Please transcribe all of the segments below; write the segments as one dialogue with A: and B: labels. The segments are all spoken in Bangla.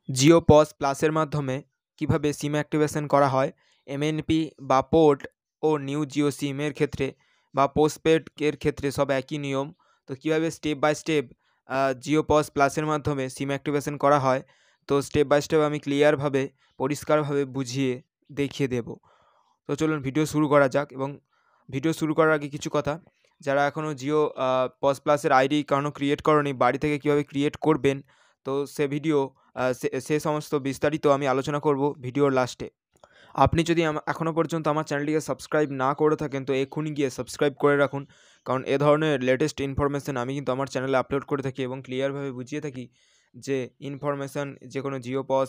A: জিও পজ প্লাসের মাধ্যমে কিভাবে সিম অ্যাক্টিভেশন করা হয়, এমএনপি বা পোর্ট ও নিউ জিও সিমের ক্ষেত্রে বা পোস্টপেড এর ক্ষেত্রে সব একই নিয়ম। তো কীভাবে step by step Jio POS প্লাসের মাধ্যমে সিম অ্যাক্টিভেশন করা হয়, তো স্টেপ বাই স্টেপ আমি ক্লিয়ারভাবে পরিষ্কারভাবে বুঝিয়ে দেখিয়ে দেব। তো চলুন ভিডিও শুরু করা যাক। এবং ভিডিও শুরু করার আগে কিছু কথা, যারা এখনও জিও পজ প্লাসের আইডি কারণও ক্রিয়েট করনি, বাড়ি থেকে কীভাবে ক্রিয়েট করবেন, তো সে ভিডিও সে সমস্ত বিস্তারিত আমি আলোচনা করব ভিডিওর লাস্টে। আপনি যদি এখনও পর্যন্ত আমার চ্যানেলটিকে সাবস্ক্রাইব না করে থাকেন তো এক্ষুনি গিয়ে সাবস্ক্রাইব করে রাখুন, কারণ এ ধরনের লেটেস্ট ইনফরমেশান আমি কিন্তু আমার চ্যানেলে আপলোড করে থাকি এবং ক্লিয়ারভাবে বুঝিয়ে থাকি যে ইনফরমেশান, যে কোনো জিও পজ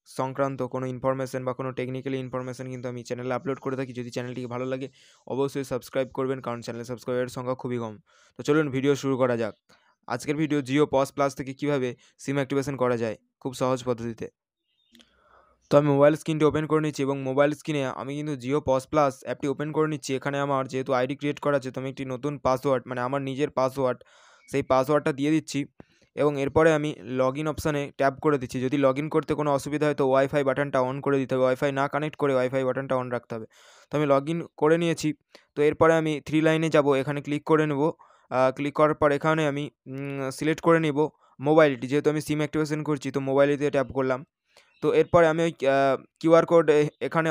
A: সংক্রান্ত কোনো ইনফরমেশান বা কোনো টেকনিক্যালি ইনফরমেশান কিন্তু আমি চ্যানেলে আপলোড করে থাকি। যদি চ্যানেলটিকে ভালো লাগে অবশ্যই সাবস্ক্রাইব করবেন, কারণ চ্যানেলে সাবস্ক্রাইবারের সংখ্যা খুবই কম। তো চলুন ভিডিও শুরু করা যাক। আজকের ভিডিও জিও পজ প্লাস থেকে কীভাবে সিম অ্যাক্টিভেশন করা যায় খুব সহজ পদ্ধতিতে। তো আমি মোবাইল স্ক্রিনটি ওপেন করে নিচ্ছি এবং মোবাইল স্ক্রিনে আমি কিন্তু জিও পজ প্লাস অ্যাপটি ওপেন করে নিচ্ছি। এখানে আমার যেহেতু আইডি ক্রিয়েট করা আছে, তো আমি একটি নতুন পাসওয়ার্ড, মানে আমার নিজের পাসওয়ার্ড, সেই পাসওয়ার্ডটা দিয়ে দিচ্ছি এবং এরপরে আমি লগ ইন অপশানে ট্যাপ করে দিচ্ছি। যদি লগ ইন করতে কোনো অসুবিধা হয় তো ওয়াইফাই বাটনটা অন করে দিতে হবে, ওয়াইফাই না কানেক্ট করে ওয়াইফাই বাটনটা অন রাখতে হবে। তো আমি লগ ইন করে নিয়েছি। তো এরপরে আমি 3 লাইনে যাব, এখানে ক্লিক করে নেব। ক্লিক করার পর এখানে আমি সিলেক্ট করে নিব মোবাইলটি, যেহেতু আমি সিম অ্যাক্টিভেশন করছি তো মোবাইলে দিয়ে ট্যাপ করলাম। তো এরপরে আমি ওই কিউআর কোড এখানে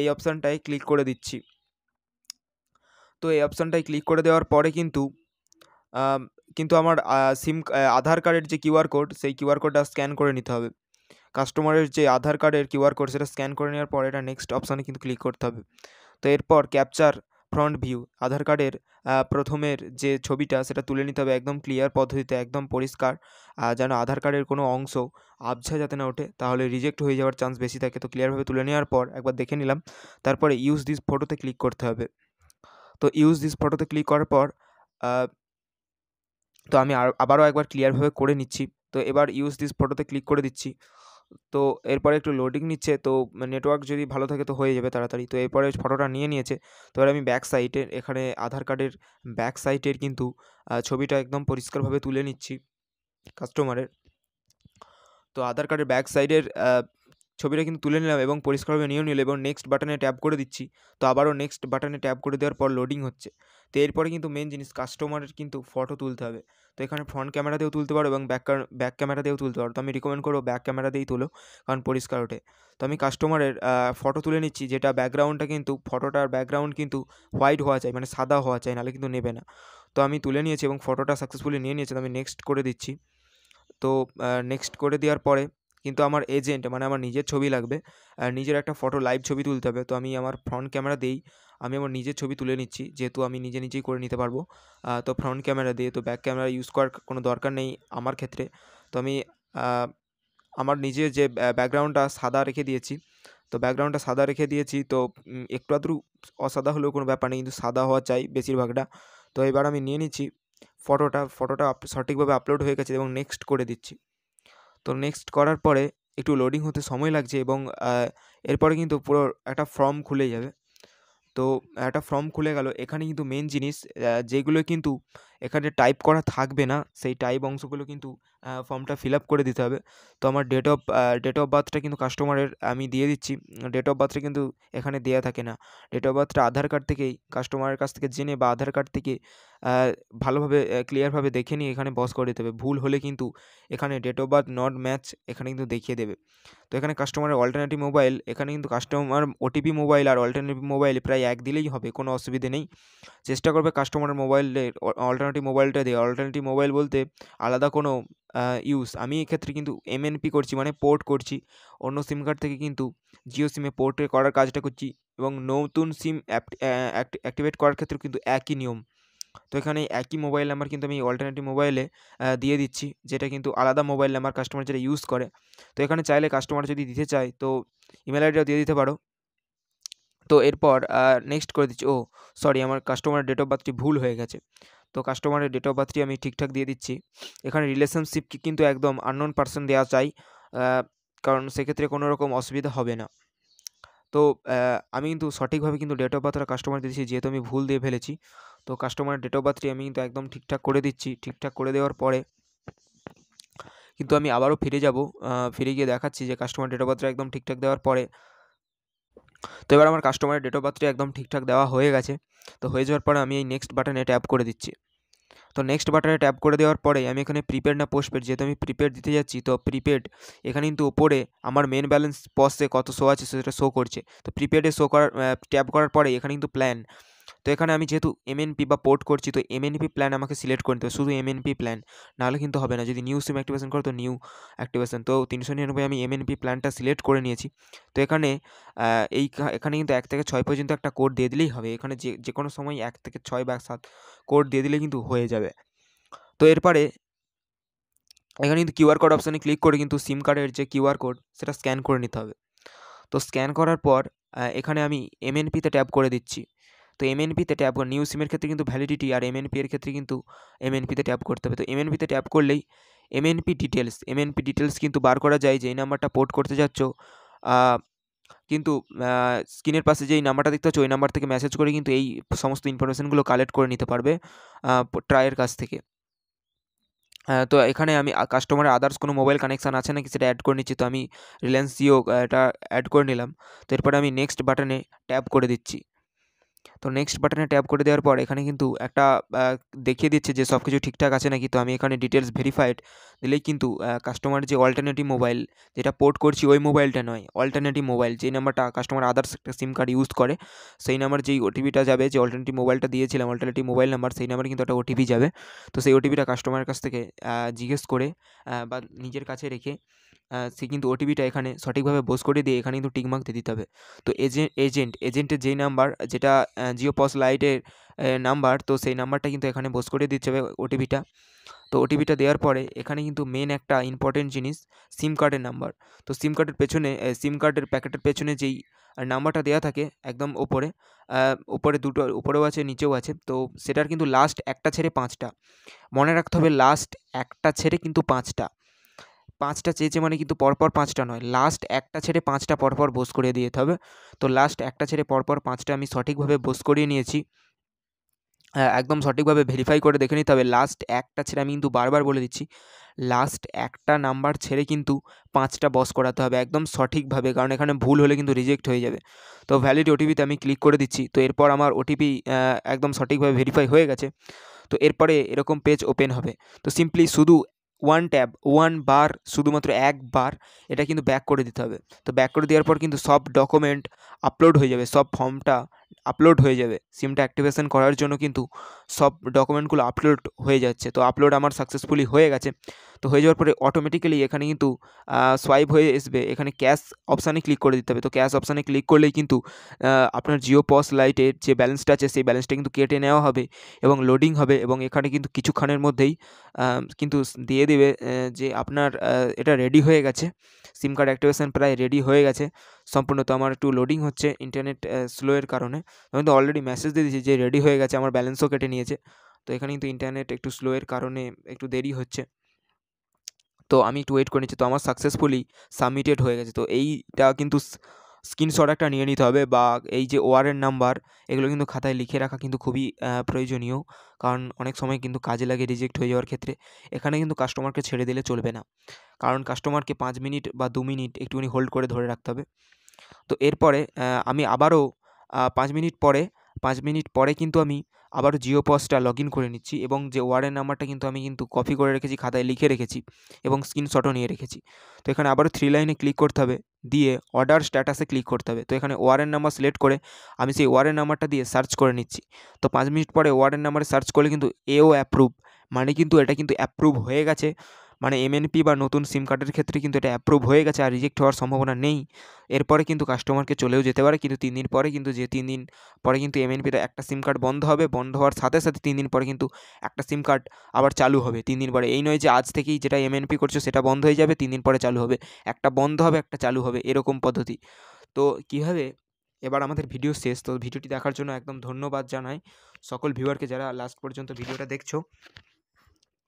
A: এই অপশানটায় ক্লিক করে দিচ্ছি। তো এই অপশানটায় ক্লিক করে দেওয়ার পরে কিন্তু আমার আধার কার্ডের যে কিউআর কোড, সেই কিউআর কোডটা স্ক্যান করে নিতে হবে। কাস্টমারের যে আধার কার্ডের কিউআর কোড সেটা স্ক্যান করে নেওয়ার পরে এটা নেক্সট অপশানে কিন্তু ক্লিক করতে হবে। তো এরপর ক্যাপচার ফ্রন্ট ভিউ, আধার কার্ডের প্রথমের যে ছবিটা সেটা তুলে নিতে হবে একদম ক্লিয়ার পদ্ধতিতে, একদম পরিষ্কার, যেন আধার কার্ডের কোনো অংশ আবছা যাতে না ওঠে, তাহলে রিজেক্ট হয়ে যাওয়ার চান্স বেশি থাকে। তো ক্লিয়ারভাবে তুলে নেওয়ার পর একবার দেখে নিলাম, তারপরে ইউজ দিস ফটোতে ক্লিক করতে হবে। তো ইউজ দিস ফটোতে ক্লিক করার পর তো আমি আবারও একবার ক্লিয়ারভাবে করে নিচ্ছি। তো এবার ইউজ দিস ফটোতে ক্লিক করে দিচ্ছি। তো এরপরে একটু লোডিং নিচ্ছে, তো নেটওয়ার্ক যদি ভালো থাকে তো হয়ে যাবে তাড়াতাড়ি। তো এরপরে ফটোটা নিয়ে নিয়েছে। তো এবার আমি ব্যাক সাইডে, এখানে আধার কার্ডের ব্যাক সাইডের কিন্তু ছবিটা একদম পরিষ্কারভাবে তুলে নিচ্ছি কাস্টমারের। তো আধার কার্ডের ব্যাক সাইডের ছবিটা কিন্তু তুলে নিলাম এবং পরিষ্কারভাবে নিয়েও নিলাম এবং নেক্সট বাটনে ট্যাপ করে দিচ্ছি। তো আবারও নেক্সট বাটনে ট্যাপ করে দেওয়ার পর লোডিং হচ্ছে। তো এরপরে কিন্তু মেন জিনিস, কাস্টমারের কিন্তু ফটো তুলতে হবে। তো এখানে ফ্রন্ট ক্যামেরা দিয়েও তুলতে পারো এবং ব্যাক ক্যামেরা দিয়েও তুলতে পারো। তো আমি রিকমেন্ড করবো ব্যাক ক্যামেরা দিয়েই তোলো, কারণ পরিষ্কার ওঠে। তো আমি কাস্টমারের ফটো তুলে নিচ্ছি, যেটা ব্যাকগ্রাউন্ডটা কিন্তু, ফটোটার ব্যাকগ্রাউন্ড কিন্তু হোয়াইট হওয়া চাই, মানে সাদা হওয়া চাই, নাহলে কিন্তু নেবে না। তো আমি তুলে নিয়েছি এবং ফটোটা সাকসেসফুলি নিয়ে নিয়েছি। তো আমি নেক্সট করে দিচ্ছি। তো নেক্সট করে দেওয়ার পরে কিন্তু আমার এজেন্ট, মানে আমার নিজের ছবি লাগবে, নিজের একটা ফটো লাইভ ছবি তুলতে হবে। তো আমি আমার ফ্রন্ট ক্যামেরা দিয়েই আমি আমার নিজের ছবি তুলে নিচ্ছি, যেহেতু আমি নিজেই করে নিতে পারবো। তো ফ্রন্ট ক্যামেরা দিয়ে, তো ব্যাক ক্যামেরা ইউজ করার কোনো দরকার নেই আমার ক্ষেত্রে। তো আমি আমার নিজের যে ব্যাকগ্রাউন্ডটা সাদা রেখে দিয়েছি। তো ব্যাকগ্রাউন্ডটা সাদা রেখে দিয়েছি, তো একটু আধটু অসাদা হলেও কোনো ব্যাপার নেই, কিন্তু সাদা হওয়া চাই বেশিরভাগটা। তো এবার আমি নিয়ে নিচ্ছি ফটোটা সঠিকভাবে আপলোড হয়ে গেছে এবং নেক্সট করে দিচ্ছি। তো নেক্সট করার পরে একটু লোডিং হতে সময় লাগছে এবং এরপরে কিন্তু পুরো একটা ফর্ম খুলে যাবে। তো একটা ফর্ম খুলে গেল। এখানে কিন্তু মেন জিনিস, যেগুলো কিন্তু এখানে টাইপ করা থাকবে না, সেই টাইপ অংশগুলো কিন্তু ফর্মটা ফিল আপ করে দিতে হবে। তো আমার ডেট অফ বার্থটা কিন্তু কাস্টমারের আমি দিয়ে দিচ্ছি। ডেট অফ বার্থটা কিন্তু এখানে দেয়া থাকে না। ডেট অফ বার্থটা আধার কার্ড থেকেই কাস্টমারের কাছ থেকে জেনে বা আধার কার্ড থেকে ভালোভাবে ক্লিয়ারভাবে দেখে নিয়ে এখানে বস করে দিতে হবে। ভুল হলে কিন্তু এখানে date of birth not match এখানে কিন্তু দেখিয়ে দেবে। তো এখানে কাস্টমারের অল্টারনেটিভ মোবাইল, এখানে কিন্তু কাস্টমার ওটিপি মোবাইল আর অল্টারনেটিভ মোবাইল প্রায় এক দিলেই হবে, কোনো অসুবিধে নেই। চেষ্টা করবে কাস্টমারের মোবাইলের অল্টারনেটিভ মোবাইলটা দিয়ে। অল্টারনেটিভ মোবাইল বলতে আলাদা কোনো আমি এক্ষেত্রে কিন্তু এমএনপি করছি, মানে পোর্ট করছি। অন্য সিম কার্ড থেকে কিন্তু জিও সিমে পোর্ট করার কাজটা করছি এবং নতুন সিম অ্যাক্টিভেট করার ক্ষেত্রেও কিন্তু একই নিয়ম। তো এখানে একই মোবাইল নাম্বার কিন্তু আমি অল্টারনেটিভ মোবাইলে দিয়ে দিচ্ছি, যেটা কিন্তু আলাদা মোবাইল নাম্বার কাস্টমার যেটা ইউজ করে। তো এখানে চাইলে কাস্টমার যদি দিতে চায় তো ইমেল আইডিটাও দিয়ে দিতে পারো। তো এরপর নেক্সট করে দিচ্ছি। সরি, আমার কাস্টমারের ডেট অফ বার্থটি ভুল হয়ে গেছে। তো কাস্টমারের ডেট অফ বার্থটি আমি ঠিকঠাক দিয়ে দিচ্ছি। এখানে রিলেশনশিপ কিন্তু একদম আননোন পারসন দেওয়া চাই, কারণ সেক্ষেত্রে কোনো রকম অসুবিধা হবে না। তো আমি কিন্তু সঠিকভাবে কিন্তু ডেট অফ বার্থটা কাস্টমার দিয়েছি, যেহেতু আমি ভুল দিয়ে ফেলেছি। তো কাস্টমারের ডেট অফ বার্থটি আমি কিন্তু একদম ঠিকঠাক করে দিচ্ছি। ঠিকঠাক করে দেওয়ার পরে কিন্তু আমি আবারও ফিরে যাব, ফিরে গিয়ে দেখাচ্ছি যে কাস্টমার ডেট অফ বার্থটা একদম ঠিকঠাক দেওয়ার পরে, তো এবার আমার কাস্টমারের ডেট অফ বার্থটা একদম ঠিকঠাক দেওয়া হয়ে গেছে। তো হয়ে যাওয়ার পরে আমি এই নেক্সট বাটনে ট্যাপ করে দিচ্ছি। তো নেক্সট বাটনে ট্যাপ করে দেওয়ার পরে আমি এখানে প্রিপেড না পোস্টপেড, যেহেতু আমি প্রিপেড দিতে যাচ্ছি তো প্রিপেড, এখানে কিন্তু ওপরে আমার মেন ব্যালেন্স পসে কত শো আছে সেটা শো করছে। তো প্রিপেডে শো করার ট্যাপ করার পরে এখানে কিন্তু প্ল্যান, তো এখানে আমি যেহেতু এমএনপি বা পোর্ট করছি তো এমএনপি প্ল্যান আমাকে সিলেক্ট করে নিতে হবে, শুধু এমএনপি প্ল্যান, নাহলে কিন্তু হবে না। যদি নিউ সিম অ্যাক্টিভেশন করো তো নিউ অ্যাক্টিভেশন, তো 399 আমি এমএনপি প্ল্যানটা সিলেক্ট করে নিয়েছি। তো এখানে এখানে কিন্তু 1 থেকে 6 পর্যন্ত একটা কোড দিয়ে দিলেই হবে। এখানে যে কোনো সময় 1 থেকে 6 বা 7 কোড দিয়ে দিলে কিন্তু হয়ে যাবে। তো এরপরে এখানে কিন্তু কিউআর কোড অপশানে ক্লিক করে কিন্তু সিম কার্ডের যে কিউআর কোড সেটা স্ক্যান করে নিতে হবে। তো স্ক্যান করার পর এখানে আমি এমএনপিতে ট্যাপ করে দিচ্ছি। তো এমএনপিতে ট্যাপ নিউ সিমের ক্ষেত্রে কিন্তু ভ্যালিডিটি, আর এমএনপি এর ক্ষেত্রে কিন্তু এমএনপিতে ট্যাপ করতে হবে। তো এমএনপিতে ট্যাপ করলেই এমএনপি ডিটেলস কিন্তু বার করা যায়, যেই নাম্বারটা পোর্ট করতে যাচ্ছ কিন্তু স্ক্রিনের পাশে যেই নাম্বারটা দেখতে পাচ্ছ ওই নাম্বার থেকে মেসেজ করে কিন্তু এই সমস্ত ইনফরমেশনগুলো কালেক্ট করে নিতে পারবে ট্রাইয়ের কাছ থেকে। তো এখানে আমি কাস্টমারের আদার্স কোনো মোবাইল কানেকশান আছে নাকি সেটা অ্যাড করে নিচ্ছি। তো আমি রিলায়েন্স জিও এটা অ্যাড করে নিলাম। তো এরপরে আমি নেক্সট বাটনে ট্যাপ করে দিচ্ছি। তো নেক্সট বাটনে ট্যাপ করে দেওয়ার পর এখানে কিন্তু একটা দেখিয়ে দিচ্ছে যে সব কিছু ঠিকঠাক আছে নাকি। তো আমি এখানে ডিটেলস ভেরিফাইড দিলেই কিন্তু কাস্টমারের যে অল্টারনেটিভ মোবাইল যেটা পোর্ট করছি ওই মোবাইলটা নয়, অল্টারনেটিভ মোবাইল যেই নাম্বারটা কাস্টমার আদার্স একটা সিম কার্ড ইউজ করে সেই নাম্বার যেই ওটিপিটা যাবে, যে অল্টারনেটিভ মোবাইলটা দিয়েছিলাম অল্টারনেটিভ মোবাইল নাম্বার, সেই নাম্বারে কিন্তু একটা ওটিপি যাবে। তো সেই ওটিপিটা কাস্টমারের কাছ থেকে জিজ্ঞেস করে বা নিজের কাছে রেখে সে কিন্তু ওটিপিটা এখানে সঠিকভাবে বোস করে দিয়ে এখানে কিন্তু টিক মার্ক দিয়ে দিতে হবে। তো এজেন্টের যেই নাম্বার যেটা জিও পস লাইটের নাম্বার, তো সেই নাম্বারটা কিন্তু এখানে বোস করে দিতে হবে ওটিপিটা। তো ওটিপিটা দেওয়ার পরে এখানে কিন্তু মেন একটা ইম্পর্টেন্ট জিনিস সিম কার্ডের নাম্বার। তো সিম কার্ডের পেছনে সিম কার্ডের প্যাকেটের পেছনে যেই নাম্বারটা দেওয়া থাকে একদম ওপরে, ওপরে দুটো উপরেও আছে নিচেও আছে, তো সেটার কিন্তু লাস্ট একটা ছেড়ে 5টা মনে রাখতে হবে। লাস্ট একটা ছেড়ে কিন্তু 5টা চেয়েছে মানে কিন্তু পরপর 5টা নয়, লাস্ট একটা ছেড়ে 5টা পরপর বোস করিয়ে দিতে হবে। তো লাস্ট একটা ছেড়ে পরপর 5টা আমি সঠিকভাবে বোস করিয়ে নিয়েছি। একদম সঠিকভাবে ভেরিফাই করে দেখে নিতে হবে। লাস্ট একটা ছেড়ে, আমি কিন্তু বারবার বলে দিচ্ছি, লাস্ট একটা নাম্বার ছেড়ে কিন্তু 5টা বস করাতে হবে একদম সঠিকভাবে, কারণ এখানে ভুল হলে কিন্তু রিজেক্ট হয়ে যাবে। তো ভ্যালিড ওটিপিতে আমি ক্লিক করে দিচ্ছি। তো এরপর আমার ওটিপি একদম সঠিকভাবে ভেরিফাই হয়ে গেছে। তো এরপরে এরকম পেজ ওপেন হবে। তো সিম্পলি শুধু ওয়ান বার, শুধুমাত্র একবার এটা কিন্তু ব্যাক করে দিতে হবে। তো ব্যাক করে দেওয়ার পর কিন্তু সব ডকুমেন্ট আপলোড হয়ে যাবে, সব ফর্মটা আপলোড হয়ে যাবে। সিমটা অ্যাক্টিভেশন করার জন্য কিন্তু সব ডকুমেন্টগুলো আপলোড হয়ে যাচ্ছে। তো আপলোড আমার সাকসেসফুলি হয়ে গেছে। তো হয়ে যাওয়ার পরে অটোমেটিক্যালি এখানে কিন্তু সোয়াইপ হয়ে আসবে, এখানে ক্যাশ অপশানে ক্লিক করে দিতে হবে। তো ক্যাশ অপশানে ক্লিক করলেই কিন্তু আপনার জিও পস লাইটের যে ব্যালেন্সটা আছে সেই ব্যালেন্সটা কিন্তু কেটে নেওয়া হবে এবং লোডিং হবে, এবং এখানে কিন্তু কিছুক্ষণের মধ্যেই কিন্তু দিয়ে দেবে যে আপনার এটা রেডি হয়ে গেছে, সিম কার্ড অ্যাক্টিভেশন প্রায় রেডি হয়ে গেছে সম্পূর্ণ। তো আমার একটু লোডিং হচ্ছে ইন্টারনেট স্লোয়ের কারণে। আমি তো অলরেডি মেসেজ দিয়ে দিয়েছি যে রেডি হয়ে গেছে, আমার ব্যালেন্সও কেটে নিয়েছে। তো এখানে কিন্তু ইন্টারনেট একটু স্লোয়ের কারণে একটু দেরি হচ্ছে। তো আমি একটু ওয়েট করে নিচ্ছি। তো আমার সাকসেসফুলি সাবমিটেড হয়ে গেছে। তো এইটা কিন্তু স্ক্রিনশট একটা নিয়ে নিতে হবে, বা এই যে ওয়ারেন্ট নাম্বার এগুলো কিন্তু খাতায় লিখে রাখা কিন্তু খুবই প্রয়োজনীয়, কারণ অনেক সময় কিন্তু কাজে লাগে রিজেক্ট হয়ে যাওয়ার ক্ষেত্রে। এখানে কিন্তু কাস্টমারকে ছেড়ে দিলে চলবে না, কারণ কাস্টমারকে 5 মিনিট বা 2 মিনিট একটুখানি হোল্ড করে ধরে রাখতে হবে। তো এরপরে আমি আবারও 5 মিনিট পরে 5 মিনিট পরে কিন্তু আমি আবারও জিও পসটা লগ ইন করে নিচ্ছি, এবং যে ওয়ারেন্ট নাম্বারটা কিন্তু আমি কিন্তু কপি করে রেখেছি, খাতায় লিখে রেখেছি এবং স্ক্রিনশটও নিয়ে রেখেছি। তো এখানে আবারও 3 লাইনে ক্লিক করতে হবে, দিয়ে অর্ডার স্ট্যাটাসে ক্লিক করতে হবে। তো এখানে ওয়ারেন্ট নাম্বার সিলেক্ট করে আমি সেই ওয়ারেন্ট নাম্বারটা দিয়ে সার্চ করে নিচ্ছি। তো 5 মিনিট পরে ওয়ারেন্ট নাম্বারে সার্চ করলে কিন্তু এও অ্যাপ্রুভ, মানে কিন্তু এটা কিন্তু অ্যাপ্রুভ হয়ে গেছে, মানে এমএনপি বা নতুন সিম কার্ডের ক্ষেত্রে কিন্তু এটা অ্যাপ্রুভ হয়ে গেছে, আর রিজেক্ট হওয়ার সম্ভাবনা নেই। এরপরে কিন্তু কাস্টমারকে চলেও যেতে পারে, কিন্তু 3 দিন পরে কিন্তু, যে 3 দিন পরে কিন্তু এমএনপিতে একটা সিম কার্ড বন্ধ হবে, বন্ধ হওয়ার সাথে সাথে 3 দিন পরে কিন্তু একটা সিম কার্ড আবার চালু হবে 3 দিন পরে। এই নয় যে আজ থেকেই যেটা এমএনপি করছো সেটা বন্ধ হয়ে যাবে, 3 দিন পরে চালু হবে। একটা বন্ধ হবে, একটা চালু হবে, এরকম পদ্ধতি। তো কীভাবে, এবার আমাদের ভিডিও শেষ। তো ভিডিওটি দেখার জন্য একদম ধন্যবাদ জানাই সকল ভিউয়ারকে যারা লাস্ট পর্যন্ত ভিডিওটা দেখছো।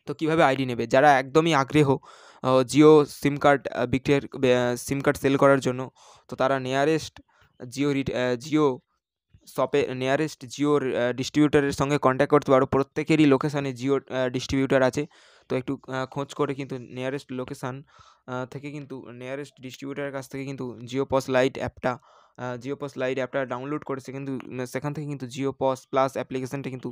A: তো কীভাবে আইডি নেবে, যারা একদমই আগ্রহ জিও সিম কার্ড বিক্রয়ের সিম কার্ড সেল করার জন্য, তো তারা নিয়ারেস্ট জিও শপে, নিয়ারেস্ট জিওর ডিস্ট্রিবিউটরের সঙ্গে কন্ট্যাক্ট করতে পারো। প্রত্যেকেরই লোকেশানে জিও ডিস্ট্রিবিউটর আছে। তো একটু খোঁজ করে কিন্তু নিয়ারেস্ট লোকেশান থেকে কিন্তু নিয়ারেস্ট ডিস্ট্রিবিউটরের কাছ থেকে কিন্তু জিও পস লাইট অ্যাপটা ডাউনলোড করে সেখান থেকে কিন্তু জিও পস প্লাস অ্যাপ্লিকেশানটা কিন্তু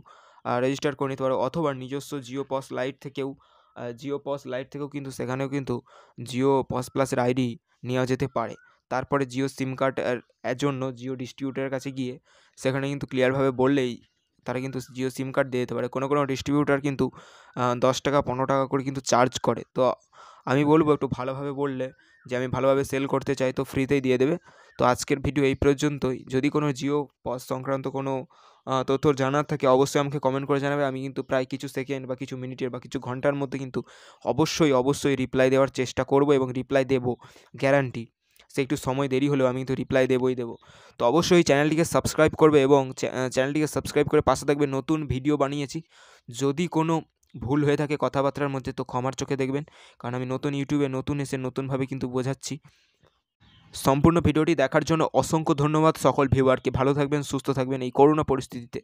A: রেজিস্টার করে নিতে পারো, অথবা নিজস্ব জিও পস লাইট থেকেও কিন্তু সেখানেও কিন্তু জিও পস প্লাসের আইডি নেওয়া যেতে পারে। তারপরে জিও সিম কার্ড এর জন্য জিও ডিস্ট্রিবিউটরের কাছে গিয়ে সেখানে কিন্তু ক্লিয়ারভাবে বললেই তারা কিন্তু জিও সিম কার্ড দিয়ে দিতে পারে। কোনো ডিস্ট্রিবিউটর কিন্তু 10 টাকা 15 টাকা করে কিন্তু চার্জ করে। তো আমি বলব একটু ভালোভাবে বললে যে আমি ভালোভাবে সেল করতে চাই তো ফ্রিতেই দিয়ে দেবে। তো আজকের ভিডিও এই পর্যন্তই। যদি কোনো জিও পস সংক্রান্ত কোনো তথ্য জানার থাকে অবশ্যই আমাকে কমেন্ট করে জানাবে। আমি কিন্তু প্রায় কিছু সেকেন্ড বা কিছু মিনিটের বা কিছু ঘন্টার মধ্যে কিন্তু অবশ্যই রিপ্লাই দেওয়ার চেষ্টা করব এবং রিপ্লাই দেবো, গ্যারান্টি। সে একটু সময় দেরি হলেও আমি কিন্তু রিপ্লাই দেবই দেবো। তো অবশ্যই চ্যানেলটিকে সাবস্ক্রাইব করবে এবং চ্যানেলটিকে সাবস্ক্রাইব করে পাশে থাকবে। নতুন ভিডিও বানিয়েছি, যদি কোনো ভুল হয়ে থাকে কথাবার্তার মধ্যে তো ক্ষমার চোখে দেখবেন, কারণ আমি নতুন ইউটিউবে নতুন এসে নতুনভাবে কিন্তু বোঝাচ্ছি। সম্পূর্ণ ভিডিওটি দেখার জন্য অসংখ্য ধন্যবাদ সকল ভিউয়ারকে। ভালো থাকবেন, সুস্থ থাকবেন এই করোনা পরিস্থিতিতে।